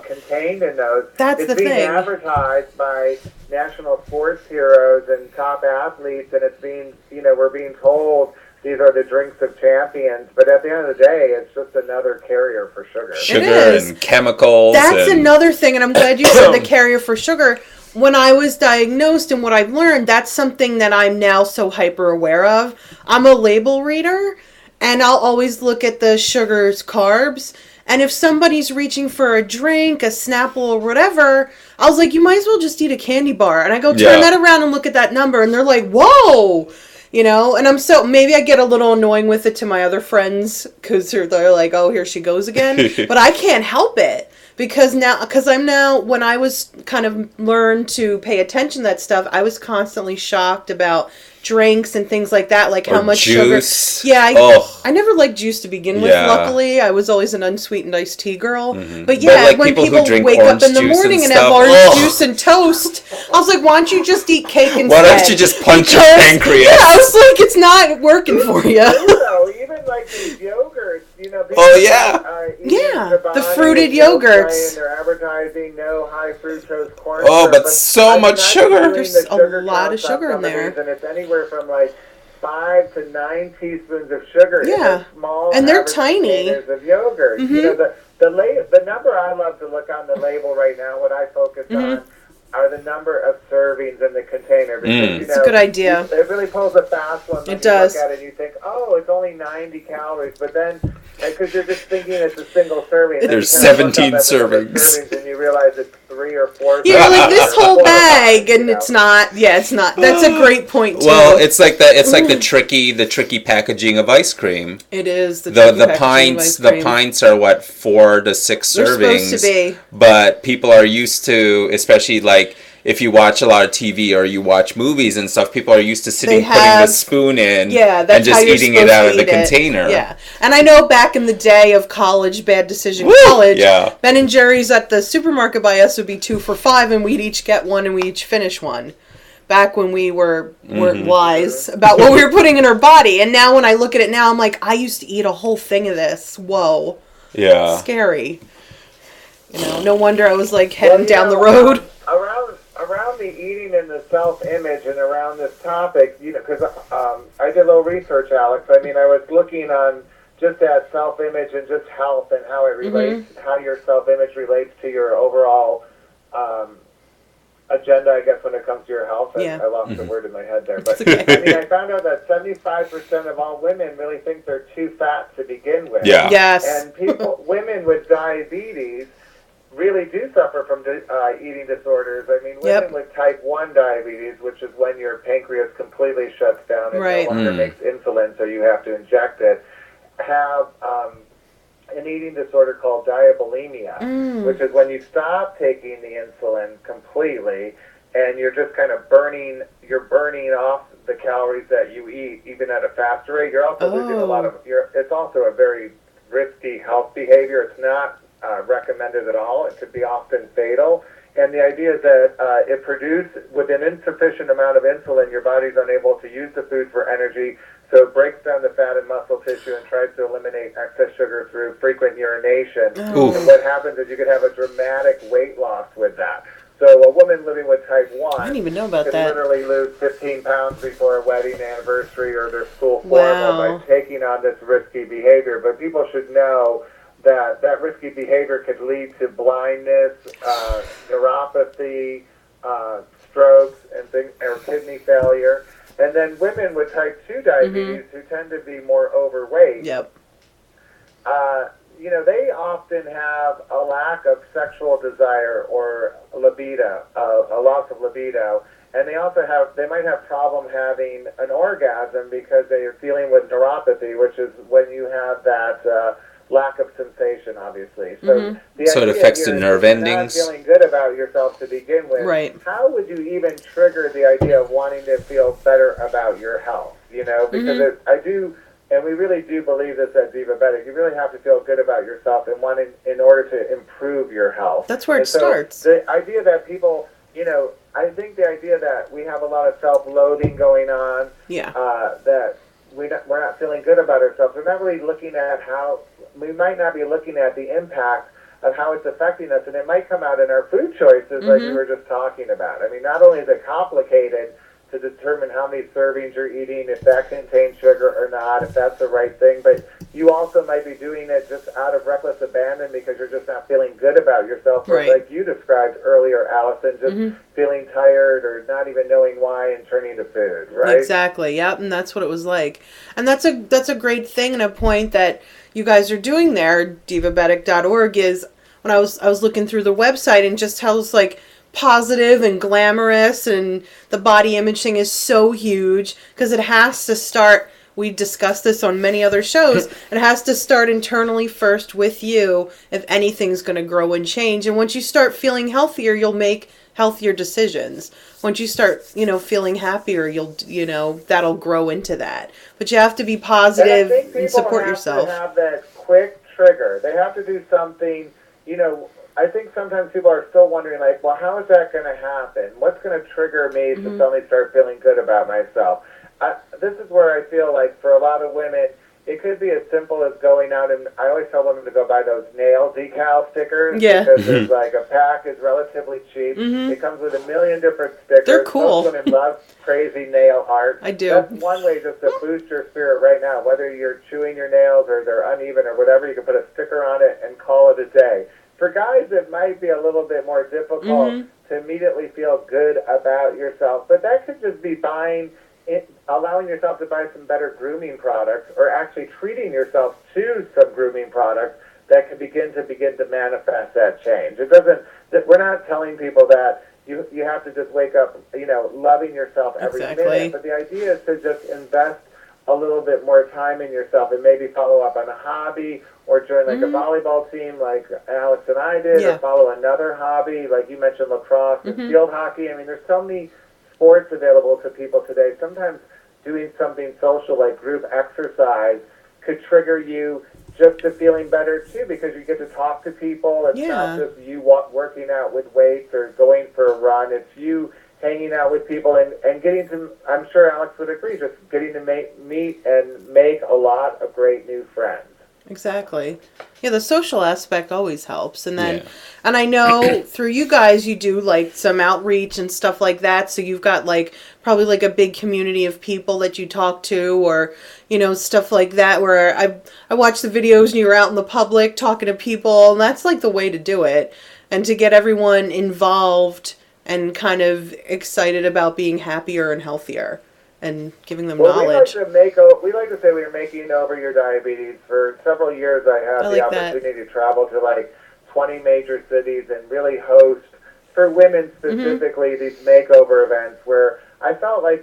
contained in those. That's the thing. It's being advertised by national sports heroes and top athletes, and it's being, we're being told these are the drinks of champions, but at the end of the day, it's just another carrier for sugar. Sugar is. and chemicals. That's another thing, and I'm glad you said the carrier for sugar. When I was diagnosed and what I've learned, that's something that I'm now so hyper aware of. I'm a label reader, and I'll always look at the sugars, carbs. And if somebody's reaching for a drink, a Snapple, or whatever, I was like, you might as well just eat a candy bar. And I go turn that around and look at that number, and they're like, whoa! And maybe I get a little annoying with it to my other friends, because they're like, oh, here she goes again. But I can't help it. Because I'm now, when I was kind of learned to pay attention to that stuff, I was constantly shocked about drinks and things like that, like how much juice. Sugar. Yeah, I never liked juice to begin with. Luckily, I was always an unsweetened iced tea girl. Mm-hmm. But yeah, like when people wake up in the morning and have orange juice and toast, I was like, why don't you just eat cake instead? Why don't you just punch your pancreas? Yeah, I was like, it's not working for you. Even like these yogurts, the fruited yogurts. And they're advertising no high fructose corn syrup. But so much sugar. There's a lot of sugar in there. And it's anywhere from like 5 to 9 teaspoons of sugar. Yeah, small and they're tiny. Of yogurt. Mm-hmm. The number I love to look on the label right now, what I focus on, are the number of servings in the container. Because, it's a good idea. It really pulls a fast one when it does. You look at it and you think, oh, it's only 90 calories. But then, because you're just thinking it's a single serving. There's 17 servings. And you realize it's 3 or 4. Yeah, like this whole bag, and it's not. Yeah, it's not. That's a great point too. Well, it's like that. It's like the tricky packaging of ice cream. It is the pints. The pints are what, 4 to 6 servings. They're supposed to be. But people are used to, especially like if you watch a lot of TV or you watch movies and stuff, people are used to putting the spoon in and just eating it out of the container. Yeah. And I know back in the day of college, bad decision college, Ben and Jerry's at the supermarket by us would be 2 for $5, and we'd each get one and we each finish one. Back when we weren't wise about what we were putting in our body. And now when I look at it now, I'm like, I used to eat a whole thing of this. Whoa. Yeah. Scary. No wonder I was like heading down the road. Around the eating and the self-image and around this topic, because I did a little research, Alex. I mean, I was looking on just at self-image and just health and how it relates, how your self-image relates to your overall agenda, I guess, when it comes to your health. I lost the word in my head there. But, I mean, I found out that 75% of all women really think they're too fat to begin with. Yeah. Yes. And women with diabetes really do suffer from eating disorders. I mean, women with type 1 diabetes, which is when your pancreas completely shuts down and no longer makes insulin, so you have to inject it, have an eating disorder called diabulimia, which is when you stop taking the insulin completely and you're just kind of burning off the calories that you eat, even at a faster rate. You're also losing a lot of it's also a very risky health behavior. It's not recommended at all. It could be often fatal. And the idea is that it produces, with an insufficient amount of insulin, your body's unable to use the food for energy, so it breaks down the fat and muscle tissue and tries to eliminate excess sugar through frequent urination. And what happens is you could have a dramatic weight loss with that. So a woman living with type 1 I didn't even know about could that. literally lose 15 pounds before a wedding anniversary or their school formal by taking on this risky behavior. But people should know that risky behavior could lead to blindness, neuropathy, strokes, and things, or kidney failure. And then women with type 2 diabetes who tend to be more overweight, they often have a lack of sexual desire or libido, a loss of libido. And they might have problem having an orgasm because they are dealing with neuropathy, which is when you have that lack of sensation, obviously. So, it affects the nerve endings. Not feeling good about yourself to begin with. Right. How would you even trigger the idea of wanting to feel better about your health? Because and we really do believe this at Divabetic. You really have to feel good about yourself and in order to improve your health. That's where it starts. The idea that people, I think the idea that we have a lot of self-loathing going on, that we're not feeling good about ourselves. We're not really looking at we might not be looking at the impact of how it's affecting us, and it might come out in our food choices like we were just talking about. I mean, not only is it complicated to determine how many servings you're eating, if that contains sugar or not, if that's the right thing, but you also might be doing it just out of reckless abandon because you're just not feeling good about yourself, or like you described earlier, Allison, just feeling tired or not even knowing why and turning to food, right? Exactly, yep, and that's what it was like. And that's a great thing and a point that you guys are doing there, Divabetic.org, is when I was looking through the website and just how it's like positive and glamorous, and the body image thing is so huge because it has to start. We discussed this on many other shows. It has to start internally first with you if anything's going to grow and change. And once you start feeling healthier, you'll make healthier decisions. Once you start, feeling happier, that'll grow into that. But you have to be positive and support yourself. They have that quick trigger. They have to do something, I think sometimes people are still wondering, like, well, how is that going to happen? What's going to trigger me to suddenly start feeling good about myself? This is where I feel like for a lot of women, it could be as simple as going out, and I always tell women to go buy those nail decal stickers. Yeah. Because there's like a pack is relatively cheap. It comes with 1 million different stickers. They're cool. Most women love crazy nail art. I do. That's one way just to boost your spirit right now. Whether you're chewing your nails or they're uneven or whatever, you can put a sticker on it and call it a day. For guys, it might be a little bit more difficult to immediately feel good about yourself, but that could just be allowing yourself to buy some better grooming products, or actually treating yourself to some grooming products that can begin to manifest that change. We're not telling people that you have to just wake up, loving yourself every minute, but the idea is to just invest a little bit more time in yourself and maybe follow up on a hobby, or join like a volleyball team like Alex and I did, or follow another hobby like you mentioned, lacrosse and field hockey. I mean, there's so many sports available to people today. Sometimes doing something social like group exercise could trigger you just to feeling better too, because you get to talk to people. It's not just you working out with weights or going for a run. It's you hanging out with people and getting to, I'm sure Alex would agree, just getting to meet and make a lot of great new friends. Exactly. Yeah, the social aspect always helps. And then, and I know through you guys, you do like some outreach and stuff like that. So you've got like probably like a big community of people that you talk to, or, stuff like that, where I watch the videos and you're out in the public talking to people, and that's like the way to do it. And to get everyone involved and kind of excited about being happier and healthier, and giving them knowledge. We like to say we are making over your diabetes. For several years, I had the opportunity to travel to like 20 major cities and really host, for women specifically, these makeover events where I felt like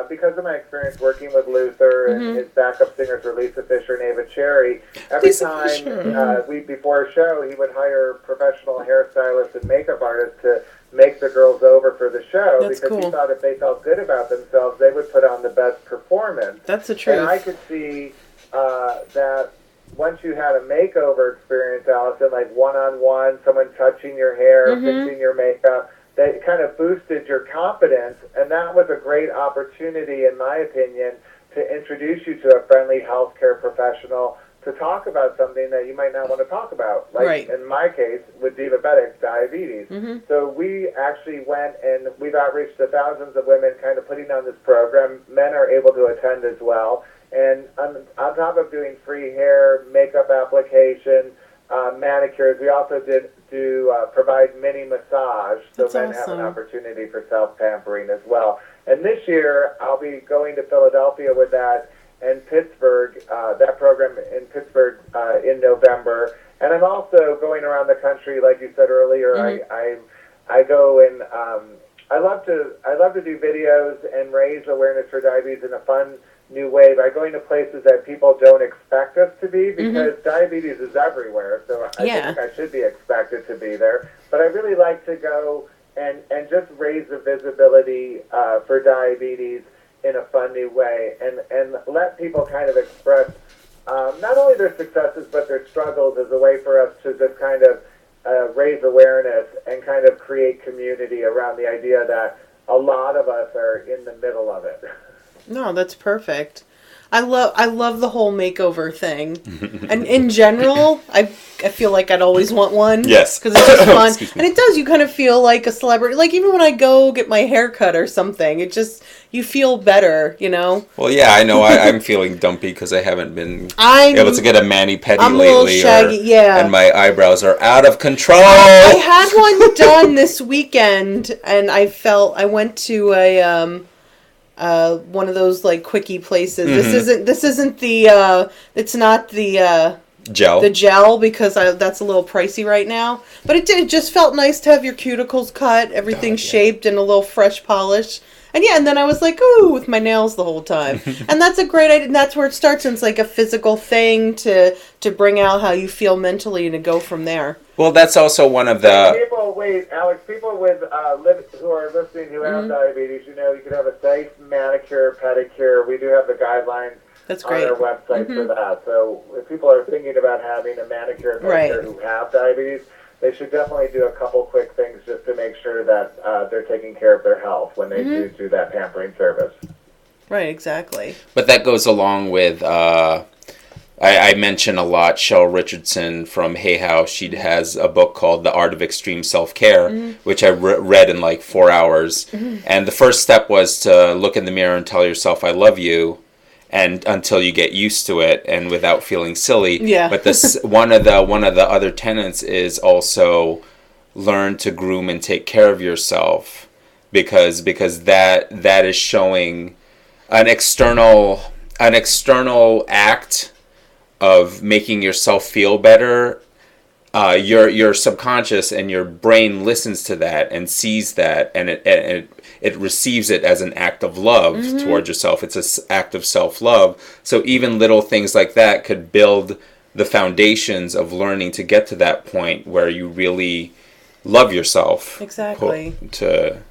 because of my experience working with Luther and his backup singers were Lisa Fisher and Ava Cherry, every time before a show, he would hire professional hairstylists and makeup artists to make the girls over for the show. He thought if they felt good about themselves, they would put on the best performance. That's the truth. And I could see that once you had a makeover experience, Allison, like one-on-one, someone touching your hair, fixing your makeup, that kind of boosted your confidence, and that was a great opportunity, in my opinion, to introduce you to a friendly healthcare professional to talk about something that you might not want to talk about, like in my case with diabetic diabetes. So we actually went and we've outreached to thousands of women, kind of putting on this program. Men are able to attend as well. And on top of doing free hair, makeup application, manicures, we also provide mini massage, so men have an opportunity for self-pampering as well. And this year, I'll be going to Philadelphia with that, and Pittsburgh, that program in Pittsburgh in November. And I'm also going around the country, like you said earlier. I go and I love to do videos and raise awareness for diabetes in a fun new way by going to places that people don't expect us to be, because diabetes is everywhere. So I think I should be expected to be there. But I really like to go and just raise the visibility for diabetes in a fun new way, and let people kind of express not only their successes but their struggles, as a way for us to just kind of raise awareness and kind of create community around the idea that a lot of us are in the middle of it. No, that's perfect. I love the whole makeover thing, and in general, I feel like I'd always want one. Yes, because it's just fun, Excuse me. and it does. You kind of feel like a celebrity. Like even when I go get my hair cut or something, it just you feel better, you know. Well, yeah, I know. I'm feeling dumpy because I haven't been I'm able to get a mani-pedi I'm a lately, little shaggy, yeah. and my eyebrows are out of control. I had one done this weekend, and I went to a one of those like quickie places. This isn't the it's not the gel because that's a little pricey right now. But it just felt nice to have your cuticles cut, everything shaped, and a little fresh polish. And then I was like, ooh, with my nails the whole time. And that's a great idea. And that's where it starts. And it's like a physical thing to bring out how you feel mentally and to go from there. Well, that's also one of the... Alex, people with who are listening who have diabetes, you can have a safe manicure, pedicure. We do have the guidelines That's great. on our website for that. So if people are thinking about having a manicure, pedicure who have diabetes, they should definitely do a couple quick things just to make sure that they're taking care of their health when they do that pampering service. Right, exactly. But that goes along with, I mention a lot Shel Richardson from Hay House. She has a book called The Art of Extreme Self-Care, which I read in like 4 hours. And the first step was to look in the mirror and tell yourself, I love you. And until you get used to it, and without feeling silly. Yeah. But this one of the other tenets is also learn to groom and take care of yourself, because that is showing an external act of making yourself feel better. Your subconscious and your brain listens to that and sees that, and it receives it as an act of love towards yourself. It's an act of self-love. So even little things like that could build the foundations of learning to get to that point where you really love yourself. Exactly. To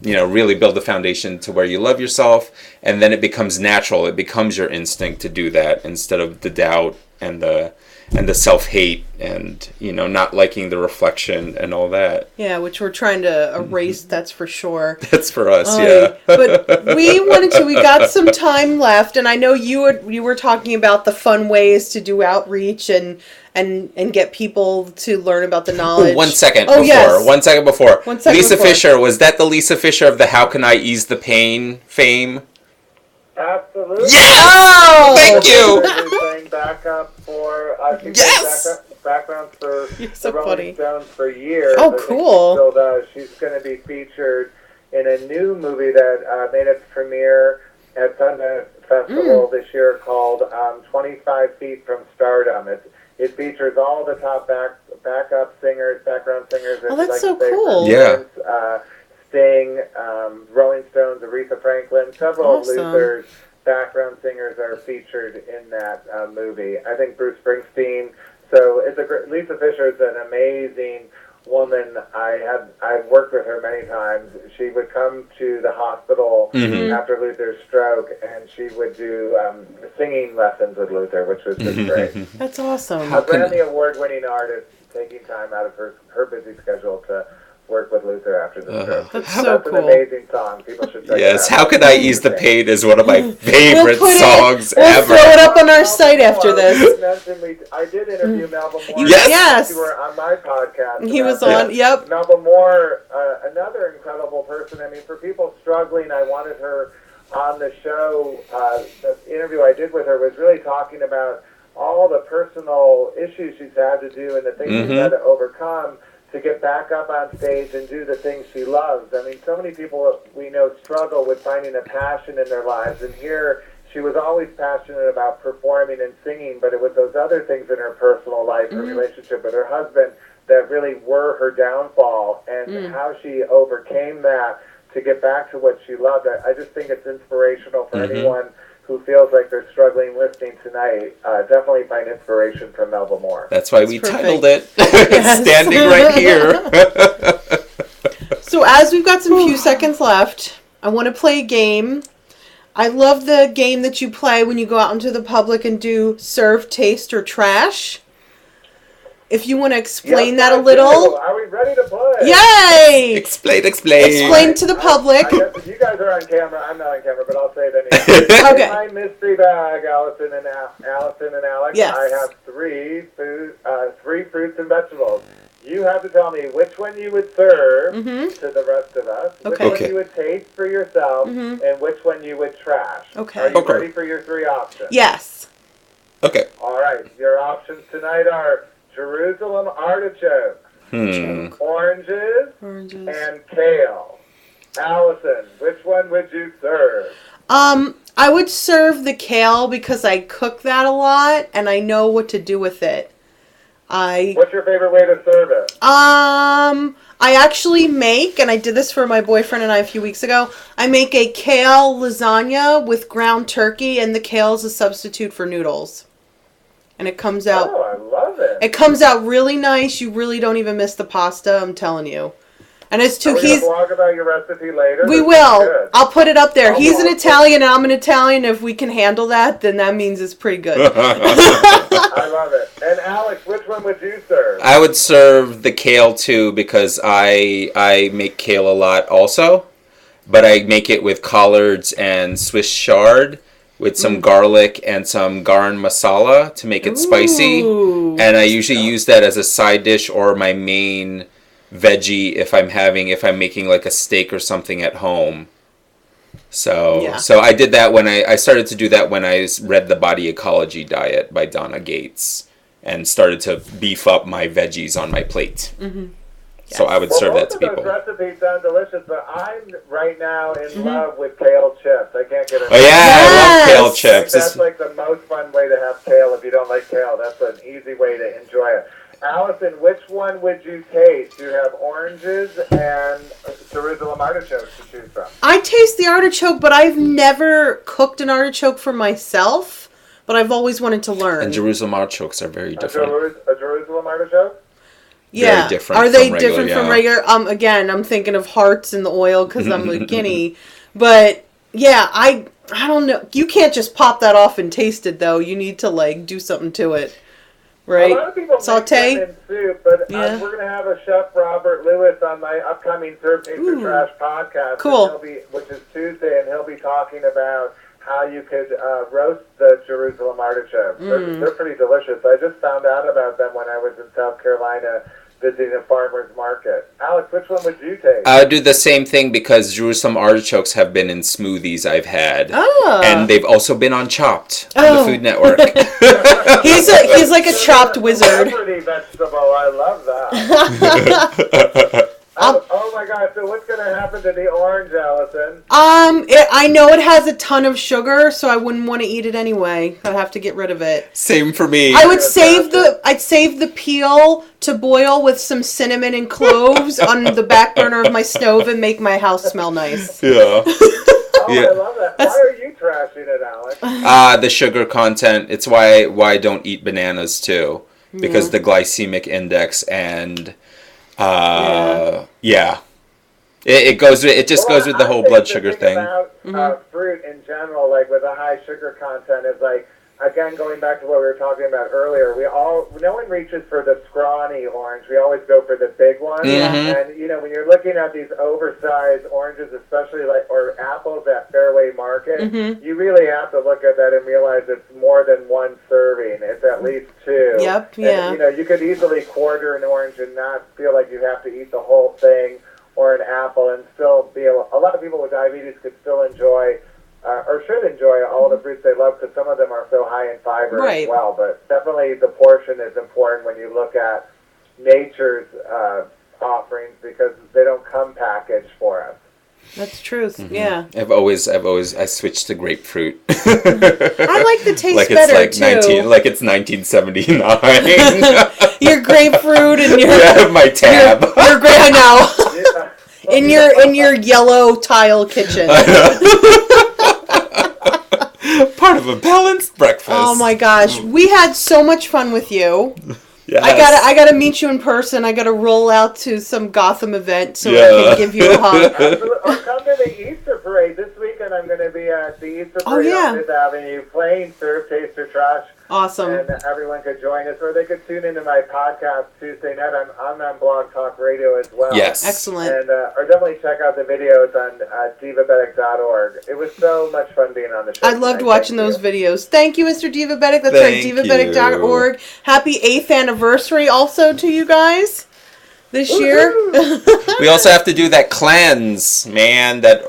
really build the foundation to where you love yourself, and then it becomes natural. It becomes your instinct to do that instead of the doubt and the self-hate and not liking the reflection and all that. Yeah, which we're trying to erase, that's for sure. That's for us. Yeah. But we got some time left, and I know you were talking about the fun ways to do outreach and get people to learn about the knowledge. 1 second Oh, before. yes. 1 second before. 1 second Lisa before. Fisher, was that the Lisa Fisher of the How Can I Ease the Pain fame? Absolutely. Yes! Oh! Thank you! We're playing backup for Yes! backgrounds for You're so the Rolling funny. Stones for years. Oh, I think cool. She still does. She's going to be featured in a new movie that made its premiere at Sundance Festival this year called 25 Feet from Stardom. It features all the top backup singers, background singers. Oh, that's so say, cool. Yeah. Sting, Rolling Stones, Aretha Franklin, several Awesome. Luther's background singers are featured in that movie. I think Bruce Springsteen. So Lisa Fisher is an amazing woman. I've worked with her many times. She would come to the hospital after Luther's stroke, and she would do singing lessons with Luther, which was just great. That's awesome. A Grammy Award-winning artist taking time out of her busy schedule to work with Luther after the stroke. That's so An cool. amazing song. People should check Yes, it out. How Can I Ease the Pain is one of my favorite We'll songs throw ever. it up on our site after this. I did interview Melba Moore. Yes. You were on my podcast. He was about on, that. yep. Melba Moore, another incredible person. I mean, for people struggling, I wanted her on the show. The interview I did with her was really talking about all the personal issues she's had to do and the things she's had to overcome to get back up on stage and do the things she loves. I mean, so many people we know struggle with finding a passion in their lives, and here she was always passionate about performing and singing, but it was those other things in her personal life, her relationship with her husband, that really were her downfall, and how she overcame that to get back to what she loved. I just think it's inspirational for anyone who feels like they're struggling listening tonight. Definitely find inspiration from Melba Moore. That's why we perfect. titled it. It's standing right here. So as we've got some few seconds left, I want to play a game. I love the game that you play when you go out into the public and do serve, taste, or trash. if you want to explain Yes, that a I do. little. Are we ready to play? Yay! Explain. Explain to the public. I guess if you guys are on camera, I'm not on camera, but I'll say it anyway. Okay. In my mystery bag, Allison and Alex, Yes. I have three fruits and vegetables. You have to tell me which one you would serve to the rest of us, which one you would taste for yourself, and which one you would trash. Okay. Are you ready for your three options? Yes. Okay. All right. Your options tonight are Jerusalem artichokes, oranges, and kale. Allison, which one would you serve? I would serve the kale because I cook that a lot and I know what to do with it. What's your favorite way to serve it? I actually make, and I did this for my boyfriend and I a few weeks ago, I make a kale lasagna with ground turkey, and the kale is a substitute for noodles. And it comes out... Oh, I love it. It comes out really nice. You really don't even miss the pasta, I'm telling you. And it's too... Are we going to blog about your recipe later? We will. I'll put it up there. He's an Italian and I'm an Italian. If we can handle that, then that means it's pretty good. I love it. And Alex, which one would you serve? I would serve the kale too because I make kale a lot also, but I make it with collards and Swiss chard with some garlic and some garam masala to make it spicy. And I usually use that as a side dish or my main veggie if I'm making like a steak or something at home. So I did that when I started to do that when I read The Body Ecology Diet by Donna Gates and started to beef up my veggies on my plate. So I would serve that to people. Both of those recipes sound delicious, but I'm right now in love with kale chips. I can't get enough. Oh yeah, I love kale chips. That's like the most fun way to have kale. If you don't like kale, that's an easy way to enjoy it. Allison, which one would you taste? You have oranges and Jerusalem artichokes to choose from. I taste the artichoke, but I've never cooked an artichoke for myself, but I've always wanted to learn. And Jerusalem artichokes are very different. A Jerusalem artichoke? Yeah. Very different. Are they from regular, different from regular? Again, I'm thinking of hearts in the oil because I'm a guinea. But yeah, I don't know. You can't just pop that off and taste it though. You need to like do something to it. Right? A lot of people Saute? make them in soup, but we're going to have a chef, Robert Lewis, on my upcoming Serve Taste or Trash podcast, cool. which is Tuesday, and he'll be talking about how you could roast the Jerusalem artichokes. They're pretty delicious. I just found out about them when I was in South Carolina visiting a farmer's market. Alex, which one would you take? I would do the same thing because Jerusalem artichokes have been in smoothies I've had. And they've also been on Chopped on the Food Network. He's like a Chopped wizard. Celebrity vegetable. I love that. Oh my gosh, so what's going to happen to the orange, Allison? I know it has a ton of sugar, so I wouldn't want to eat it anyway. I'd have to get rid of it. Same for me. I'd save the peel to boil with some cinnamon and cloves on the back burner of my stove and make my house smell nice. Yeah. I love that. Why are you trashing it, Alex? The sugar content. It's why I don't eat bananas too. Because the glycemic index and it just goes with the whole blood sugar thing. About fruit in general, like with a high sugar content, is like, again, going back to what we were talking about earlier, no one reaches for the scrawny orange. We always go for the big one. And when you're looking at these oversized oranges, especially or apples at Fairway Market, you really have to look at that and realize it's more than one serving. It's at least two. Yep. Yeah. And, you could easily quarter an orange and not feel like you have to eat the whole thing, or an apple, and still be a lot of people with diabetes could still enjoy or should enjoy all the fruits they love, because some of them are so high in fiber as well. But definitely the portion is important when you look at nature's offerings, because they don't come packaged for us. That's true. Yeah. I switched to grapefruit. I like the taste better too. Like it's 1979. Your grapefruit and your my tab. Your I know. In your yellow tile kitchen. Part of a balanced breakfast. Oh my gosh, we had so much fun with you. Yes. I gotta meet you in person. I gotta roll out to some Gotham event so I can give you a hug. Or come to the Easter parade this weekend. weekend I'm going to be at the Easter Oh, Parade yeah. on Fifth Avenue playing Serve, Taste, or Trash. Awesome. And everyone could join us, or they could tune into my podcast Tuesday night. I'm on Blog Talk Radio as well. Yes. Excellent. And or definitely check out the videos on Divabetic.org. It was so much fun being on the show. I loved tonight. watching Thank those you. videos. Thank you, Mr. Divabetic. That's Thank right, Divabetic.org. Happy 8th anniversary also to you guys this year. We also have to do that cleanse, man. That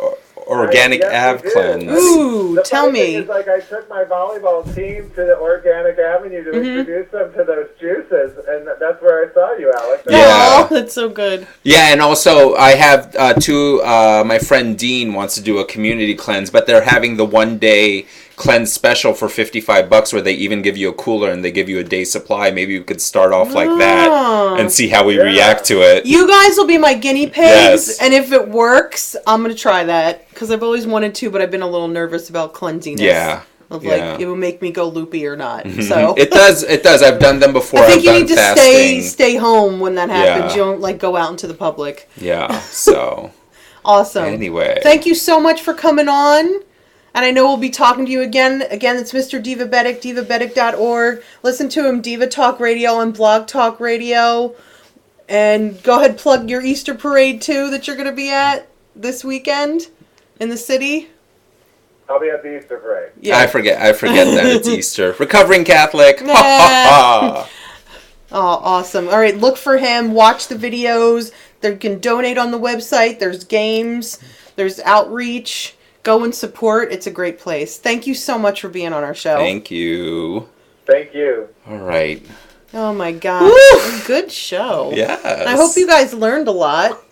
organic Yes, ab we do. cleanse. Ooh, The tell funny thing me. is, like, I took my volleyball team to the Organic Avenue to introduce them to those juices, and that's where I saw you, Alex. Yeah. Aw, that's so good. Yeah, and also I have my friend Dean wants to do a community cleanse, but they're having the 1-day cleanse special for $55 where they even give you a cooler and they give you a day supply. Maybe we could start off like that Oh. and see how we Yeah. react to it. You guys will be my guinea pigs, Yes. and if it works, I'm going to try that, because I've always wanted to, but I've been a little nervous about cleansiness. Yeah. Of Yeah. like, it will make me go loopy or not. So It does. I've done them before. I think I've you done need to fasting. stay home when that happens. Yeah. You don't like go out into the public. Yeah. So Awesome. anyway. Thank you so much for coming on. And I know we'll be talking to you again. Again, it's Mr. Divabetic, divabetic.org. Listen to him, Diva Talk Radio and Blog Talk Radio. And go ahead, plug your Easter parade, too, that you're going to be at this weekend in the city. I'll be at the Easter Parade. Yeah. I forget that it's Easter. Recovering Catholic. Nah. Oh, awesome. All right, look for him. Watch the videos. You can donate on the website. There's games. There's outreach. Go and support. It's a great place. Thank you so much for being on our show. Thank you. Thank you. All right. Oh, my gosh. A good show. Yes. I hope you guys learned a lot.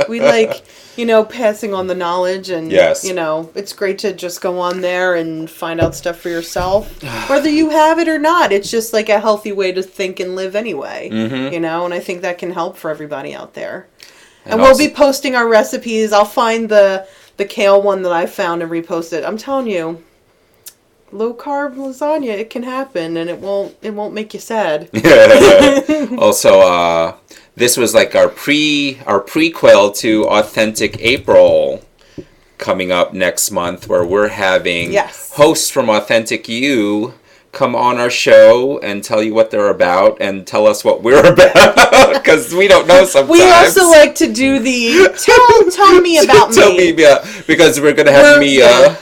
We passing on the knowledge, and, Yes. it's great to just go on there and find out stuff for yourself. Whether you have it or not, it's just like a healthy way to think and live anyway. Mhm. And I think that can help for everybody out there. And And we'll also- be posting our recipes. I'll find the kale one that I found and repost it. I'm telling you, low carb lasagna, it can happen, and it won't make you sad. Also, this was like our prequel to Authentic April coming up next month, where we're having Yes. hosts from Authentic You come on our show and tell you what they're about and tell us what we're about, because we don't know sometimes. We also like to do the tell me about Tell me. me, because we're gonna have We're- Mia. yeah.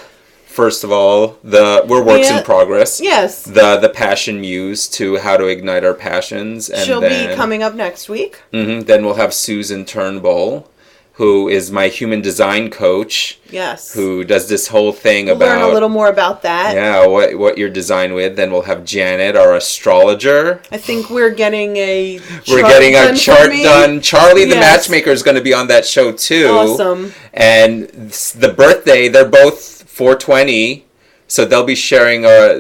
First of all, we're works Mia- in progress. Yes. The passion muse to how to ignite our passions, and She'll then, be coming up next week. Then we'll have Susan Turnbull, who is my human design coach, Yes. who does this whole thing We'll about learn a little more about that. what you're designed with. Then we'll have Janet, our astrologer. I think we're getting a We're chart getting done a for chart me. done. Charlie, the Yes. matchmaker, is going to be on that show too. Awesome. And the birthday, they're both 420, so they'll be sharing their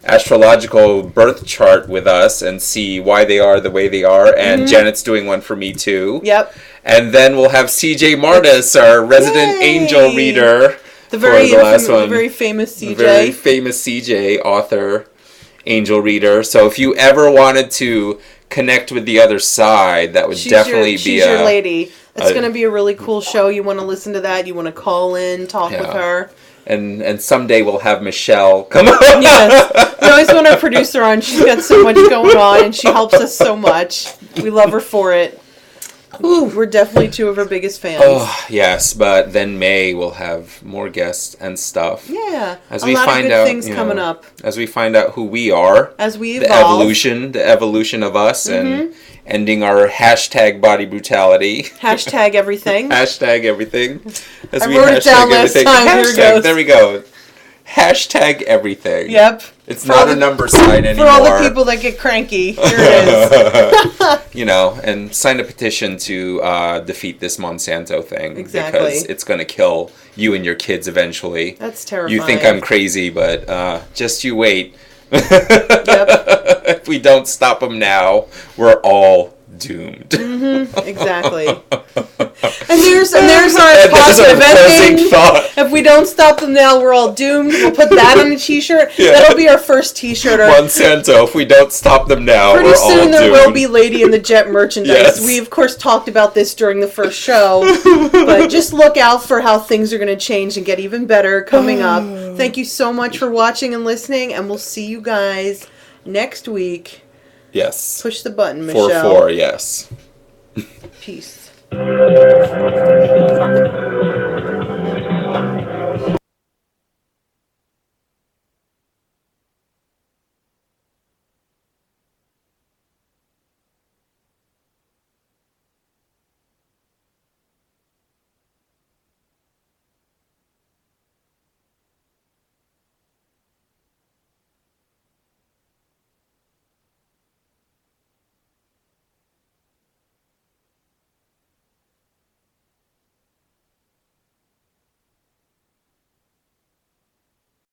astrological birth chart with us and see why they are the way they are. And Janet's doing one for me too. Yep. And then we'll have CJ Martis, our resident Yay! angel reader, The very for the last one. very famous CJ. Very famous CJ author, angel reader. So if you ever wanted to connect with the other side, that would definitely she's be your lady. It's a- going to be a really cool show. You want to listen to that? You want to call in, talk with Yeah. her? And someday we'll have Michelle come on. Yes. We always want our producer on. She's got so much going on, and she helps us so much. We love her for it. Ooh, we're definitely two of her biggest fans. Oh, yes, but then May will have more guests and stuff. Yeah. As a we lot find of good out, things you coming know, up As we find out who we are, as we the evolve. evolution of us, and ending our hashtag body brutality. Hashtag everything. Hashtag everything. As I wrote it down last time. Here it goes. There we go. Hashtag everything. Yep. It's For not all a the- number sign anymore. For all the people that get cranky, here it is. You know, and sign a petition to defeat this Monsanto thing. Exactly. Because it's going to kill you and your kids eventually. That's terrifying. You think I'm crazy, but just you wait. Yep. If we don't stop them now, we're all doomed. Exactly. And there's our And there's our positive closing ending. thought. If we don't stop them now, we're all doomed. We'll put that on a t-shirt. Yeah. That'll be our first t-shirt. Monsanto, if we don't stop them now, Pretty we're all soon there doomed. will be Lady in the Jet merchandise. Yes. We, of course, talked about this during the first show. But just look out for how things are going to change and get even better coming up. Thank you so much for watching and listening, and we'll see you guys next week. Yes. Push the button, Michelle. 4-4, yes. Peace.